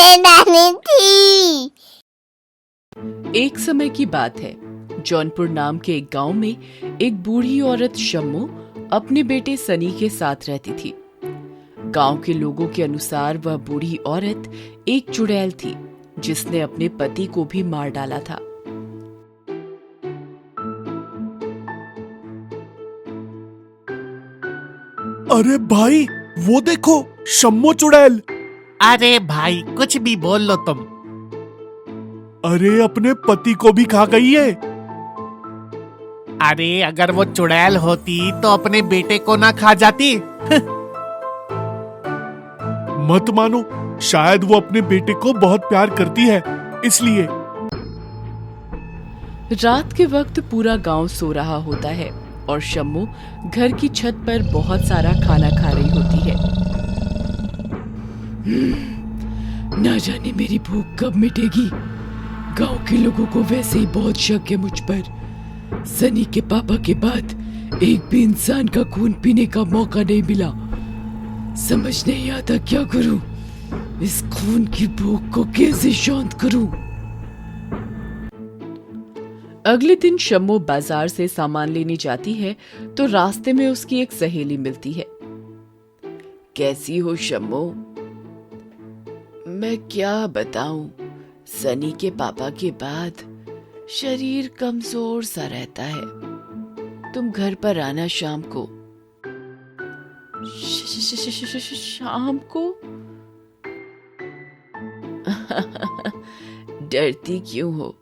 नानी थी। एक समय की बात है, जौनपुर नाम के एक गांव में एक बूढ़ी औरत शम्मो अपने बेटे सनी के साथ रहती थी। गांव के लोगों के अनुसार वह बूढ़ी औरत एक चुड़ैल थी जिसने अपने पति को भी मार डाला था। अरे भाई, वो देखो, शम्मो चुड़ैल। अरे भाई, कुछ भी बोल लो तुम। अरे अपने पति को भी खा गई है। अरे अगर वो चुड़ैल होती तो अपने बेटे को ना खा जाती। मत मानो, शायद वो अपने बेटे को बहुत प्यार करती है, इसलिए। रात के वक्त पूरा गांव सो रहा होता है और शम्मो घर की छत पर बहुत सारा खाना खा रही होती है। ना जाने मेरी भूख कब मिटेगी। गांव के लोगों को वैसे ही बहुत शक है मुझ पर। सनी के पापा के बाद एक भी इंसान का खून पीने का मौका नहीं मिला। समझ नहीं आता क्या करूं। इस खून की भूख को कैसे शांत करूं। अगले दिन शम्मो बाजार से सामान लेने जाती है तो रास्ते में उसकी एक सहेली मिलती है। कैसी हो शम्मो? मैं क्या बताऊं, सनी के पापा के बाद शरीर कमजोर सा रहता है। तुम घर पर आना शाम को। शाम को? डरती क्यों हो?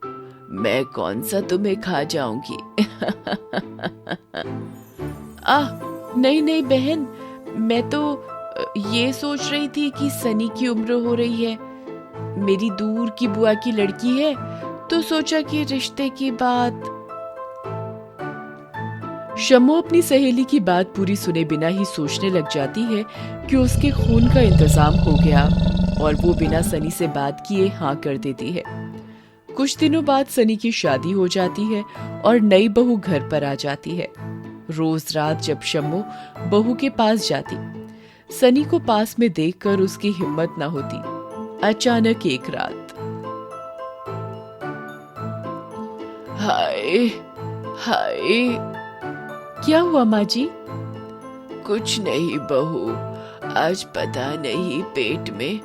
मैं कौन सा तुम्हें खा जाऊंगी। नहीं नहीं बहन, मैं तो ये सोच रही थी कि सनी की उम्र हो रही है, मेरी दूर की बुआ की लड़की है, तो सोचा कि रिश्ते की बात। शम्मो अपनी सहेली की बात पूरी सुने बिना ही सोचने लग जाती है कि उसके खून का इंतजाम हो गया और वो बिना सनी से बात किए हाँ कर देती है। कुछ दिनों बाद सनी की शादी हो जाती है और नई बहू घर पर आ जाती है। रोज रात जब शम्मो बहू के पास जाती, सनी को पास में देखकर उसकी हिम्मत न होती। अचानक एक रात, हाय हाय। क्या हुआ माँ जी? कुछ नहीं बहू, आज पता नहीं पेट में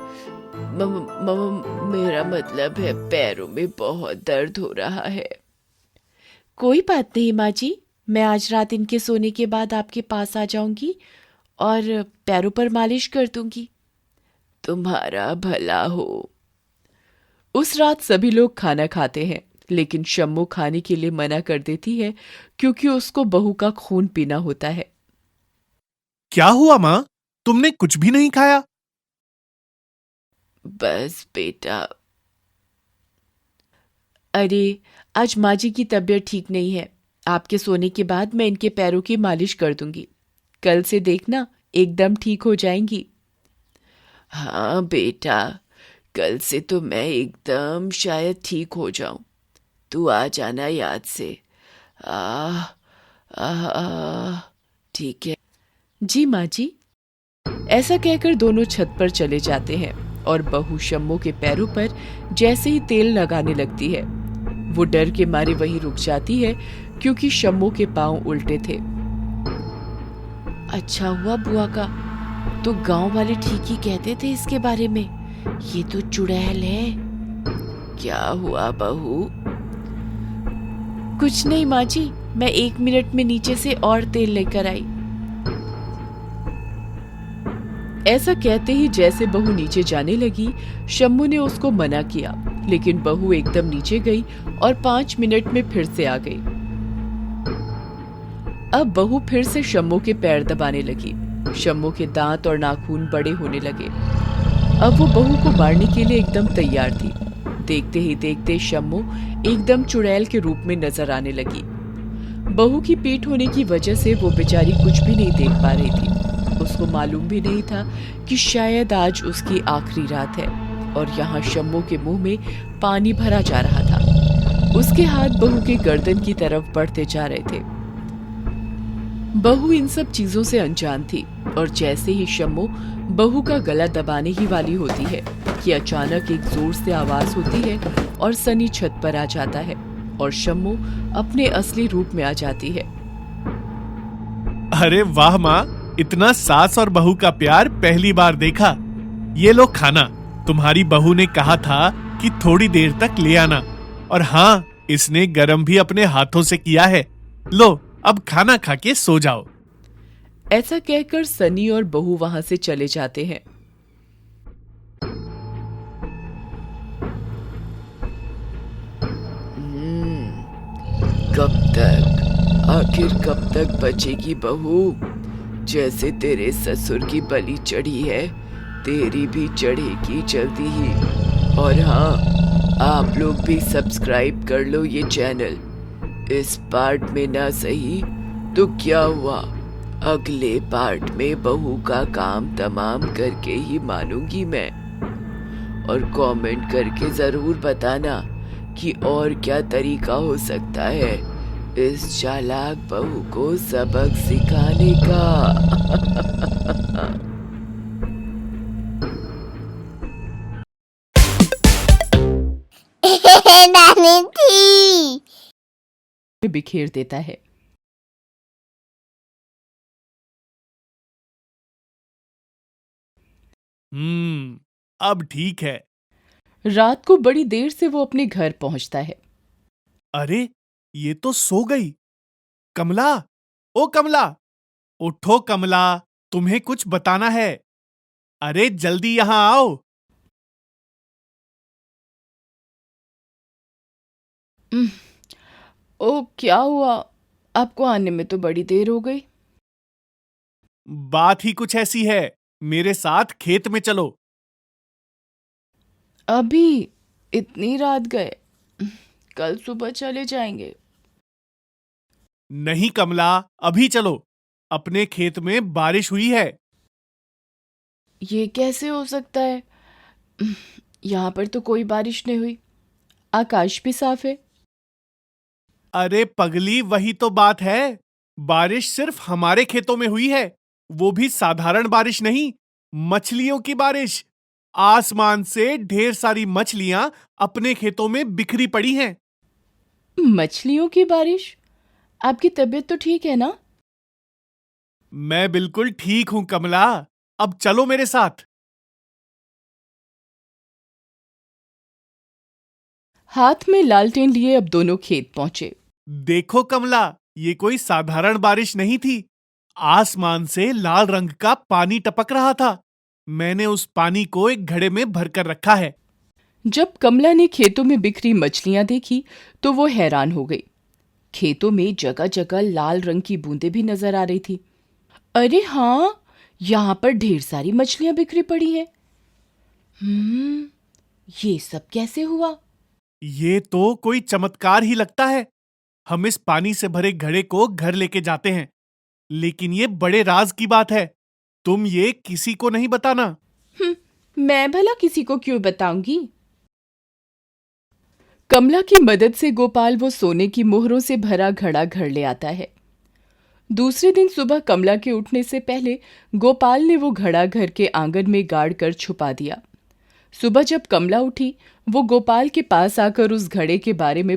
मेरा मतलब है पैरों में बहुत दर्द हो रहा है। कोई बात नहीं माँ जी, मैं आज रात इनके सोने के बाद आपके पास आ जाऊंगी और पैरों पर मालिश कर दूंगी। तुम्हारा भला हो। उस रात सभी लोग खाना खाते हैं, लेकिन शम्मो खाने के लिए मना कर देती है क्योंकि उसको बहू का खून पीना होता है। क्या हुआ माँ, तुमने कुछ भी नहीं खाया? बस बेटा, अरे आज माँ जी की तबीयत ठीक नहीं है। आपके सोने के बाद मैं इनके पैरों की मालिश कर दूंगी। कल से देखना एकदम ठीक हो जाएंगी। हाँ बेटा, कल से तो मैं एकदम शायद ठीक हो जाऊं। तू आ जाना याद से। ठीक है जी माँ जी। ऐसा कहकर दोनों छत पर चले जाते हैं और बहू शम्मो के पैरों पर जैसे ही तेल लगाने लगती है, वो डर के मारे वहीं रुक जाती है क्योंकि शम्मो के पांव उल्टे थे। अच्छा हुआ बुआ का, तो गांव वाले ठीक ही कहते थे इसके बारे में। ये तो चुड़ैल है। क्या हुआ बहू? कुछ नहीं माँ जी, मैं 1 मिनट में नीचे से और तेल लेकर आई। ऐसा कहते ही जैसे बहू नीचे जाने लगी, शम्मू ने उसको मना किया, लेकिन बहू एकदम नीचे गई और 5 मिनट में फिर से आ गई। अब बहू फिर से शम्मू के पैर दबाने लगी। शम्मू के दांत और नाखून बड़े होने लगे। अब वो बहू को मारने के लिए एकदम तैयार थी। देखते ही देखते शम्मू एकदम चुड़ैल के रूप में नजर आने लगी। बहू की पीठ होने की वजह से वो बेचारी कुछ भी नहीं देख पा रही थी। उसको मालूम भी नहीं था कि शायद आज उसकी आखिरी रात है और यहाँ शम्मू के मुंह में पानी भरा जा रहा था। उसके हाथ बहू के गर्दन की तरफ बढ़ते जा रहे थे। बहू इन सब चीजों से अनजान थी और जैसे ही शम्मू बहू का गला दबाने ही वाली होती है कि अचानक एक जोर से आवाज होती है और सनी छत पर आ जाता है और शम्मू अपने असली रूप में आ जाती है। अरे वाह माँ, इतना सास और बहू का प्यार पहली बार देखा। ये लो खाना, तुम्हारी बहू ने कहा था कि थोड़ी देर तक ले आना, और हाँ, इसने गरम भी अपने हाथों से किया है। लो, अब खाना खा के सो जाओ। ऐसा कहकर सनी और बहू वहां से चले जाते हैं। कब तक, आखिर कब तक बचेगी बहू? जैसे तेरे ससुर की बलि चढ़ी है, तेरी भी चढ़ेगी जल्दी ही। और हाँ, आप लोग भी सब्सक्राइब कर लो ये चैनल। इस पार्ट में ना सही तो क्या हुआ, अगले पार्ट में बहू का काम तमाम करके ही मानूंगी मैं। और कमेंट करके जरूर बताना कि और क्या तरीका हो सकता है इस चालाक बहू को सबक सिखाने का। नानी थी। बिखेर देता है। अब ठीक है। रात को बड़ी देर से वो अपने घर पहुंचता है। अरे, ये तो सो गई। कमला, ओ कमला, उठो कमला, तुम्हें कुछ बताना है। अरे जल्दी यहां आओ। ओ, क्या हुआ? आपको आने में तो बड़ी देर हो गई। बात ही कुछ ऐसी है, मेरे साथ खेत में चलो। अभी इतनी रात गए? कल सुबह चले जाएंगे। नहीं कमला, अभी चलो। अपने खेत में बारिश हुई है। ये कैसे हो सकता है? यहाँ पर तो कोई बारिश नहीं हुई, आकाश भी साफ है। अरे पगली, वही तो बात है। बारिश सिर्फ हमारे खेतों में हुई है, वो भी साधारण बारिश नहीं, मछलियों की बारिश। आसमान से ढेर सारी मछलियां अपने खेतों में बिखरी पड़ी हैं। मछलियों की बारिश? आपकी तबीयत तो ठीक है ना? मैं बिल्कुल ठीक हूं कमला, अब चलो मेरे साथ। हाथ में लालटेन लिए अब दोनों खेत पहुंचे। देखो कमला, ये कोई साधारण बारिश नहीं थी। आसमान से लाल रंग का पानी टपक रहा था। मैंने उस पानी को एक घड़े में भरकर रखा है। जब कमला ने खेतों में बिखरी मछलियां देखी तो वो हैरान हो गई। खेतों में जगह जगह लाल रंग की बूंदें भी नजर आ रही थी। अरे हाँ, यहाँ पर ढेर सारी मछलियां बिखरी पड़ी हैं। ये सब कैसे हुआ? ये तो कोई चमत्कार ही लगता है। हम इस पानी से भरे घड़े को घर लेके जाते हैं, लेकिन ये बड़े राज की बात है। तुम ये किसी को नहीं बताना। मैं भला किसी को क्यों बताऊंगी? कमला की मदद से गोपाल वो सोने की मोहरों से भरा घड़ा घर ले आता है। दूसरे दिन सुबह कमला के उठने से पहले गोपाल ने वो घड़ा घर के आंगन में गाड़ कर छुपा दिया। सुबह जब कमला उठी, वो गोपाल के पास आकर उस घड़े के बारे में